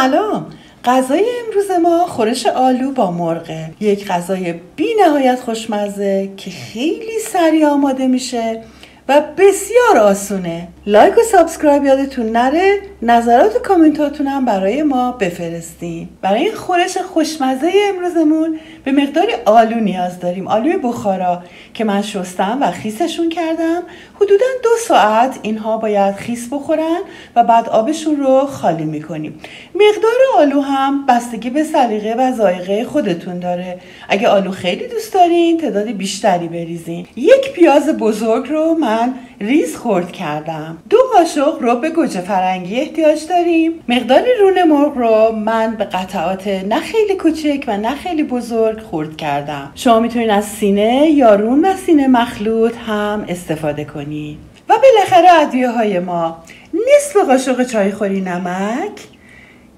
سلام. غذای امروز ما خورش آلو با مرغه. یک غذای بی نهایت خوشمزه که خیلی سریع آماده میشه و بسیار آسونه. لایک و سابسکرایب یادتون نره. نظرات و کامنتاتون هم برای ما بفرستین. برای این خورش خوشمزه امروزمون به مقداری آلو نیاز داریم. آلوی بخارا که من شستم و خیسشون کردم. حدوداً 2 ساعت اینها باید خیس بخورن و بعد آبشون رو خالی میکنیم. مقدار آلو هم بستگی به سلیقه و ذائقه خودتون داره. اگه آلو خیلی دوست دارین تعداد بیشتری بریزین. 1 پیاز بزرگ رو من ریز خرد کردم. 2 قاشق رب گوجه فرنگی احتیاج داریم. مقدار رون مرغ رو من به قطعات نه خیلی کوچک و نه خیلی بزرگ خرد کردم. شما میتونید از سینه یا رون و سینه مخلوط هم استفاده کنید. و بالاخره ادویه های ما: نصف قاشق چایخوری نمک،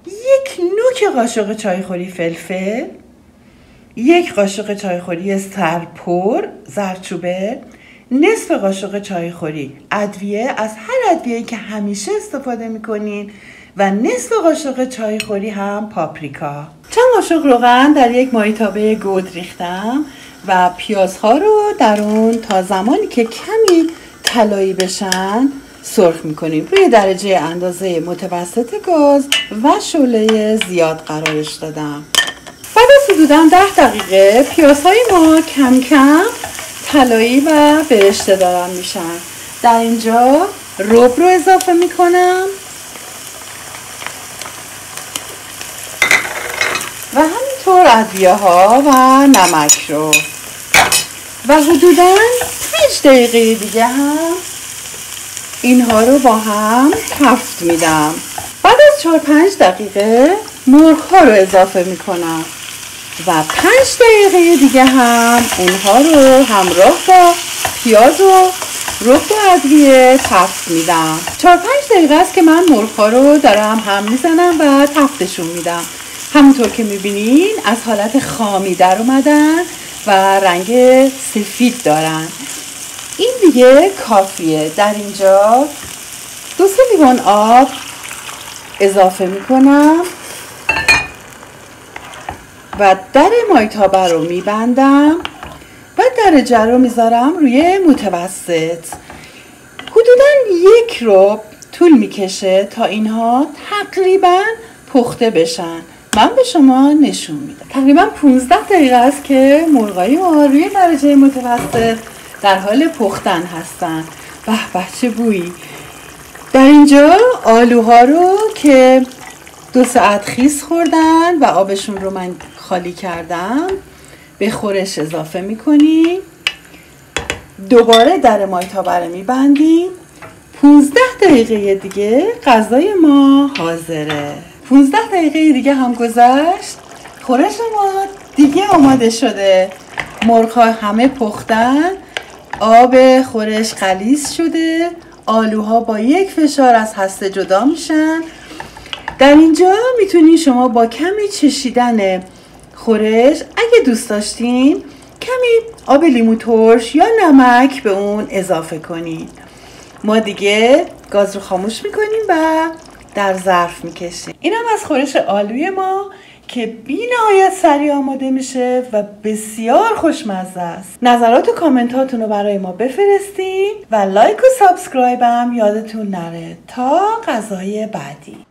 1 نوک قاشق چایخوری فلفل، 1 قاشق چایخوری سرپر زردچوبه، نصف قاشق چایخوری ادویه از هر ادویه‌ای که همیشه استفاده میکنین و نصف قاشق چایخوری هم پاپریکا. چند قاشق روغن در یک مایتابه گود ریختم و پیازها رو در اون تا زمانی که کمی طلایی بشن سرخ میکنیم. روی درجه اندازه متوسط گاز و شعله زیاد قرارش دادم. بعد از حدوداً 10 دقیقه پیازهای ما کم کم طلایی و برشته دارن میشن. در اینجا رب رو اضافه میکنم و همینطور ادویه ها و نمک رو و حدوداً 5 دقیقه دیگه هم اینها رو با هم تفت میدم. بعد از 4-5 دقیقه مرغ ها رو اضافه میکنم و 5 دقیقه دیگه هم اونها رو همراه با پیاز و رب و ادویه تفت میدم. 4-5 دقیقه است که من مرغ ها رو دارم هم میزنم و تفتشون میدم. همونطور که میبینین از حالت خامی در اومدن و رنگ سفید دارن. این دیگه کافیه. در اینجا 2 لیوان آب اضافه میکنم و در مایتابه رو میبندم و درجه رو میذارم روی متوسط. حدوداً 1 ربع طول میکشه تا اینها تقریباً پخته بشن. من به شما نشون میدم. تقریباً 15 دقیقه است که مرغای ما روی درجه متوسط در حال پختن هستن. به به چه بویی. در اینجا آلوها رو که 2 ساعت خیس خوردن و آبشون رو من خالی کردم به خورش اضافه میکنیم. دوباره در مایتابه رو میبندیم. 15 دقیقه دیگه غذای ما حاضره. 15 دقیقه دیگه هم گذشت. خورش ما دیگه آماده شده. مرغ‌ها همه پختن. آب خورش غلیظ شده. آلوها با 1 فشار از هسته جدا میشن. در اینجا میتونین شما با کمی چشیدن خورش اگه دوست داشتین کمی آب لیمو ترش یا نمک به اون اضافه کنین. ما دیگه گاز رو خاموش میکنیم و در ظرف میکشیم. این هم از خورش آلوی ما که بی نهایت سریع آماده میشه و بسیار خوشمزه است. نظرات و کامنتاتون رو برای ما بفرستین و لایک و سابسکرایب هم یادتون نره تا غذای بعدی.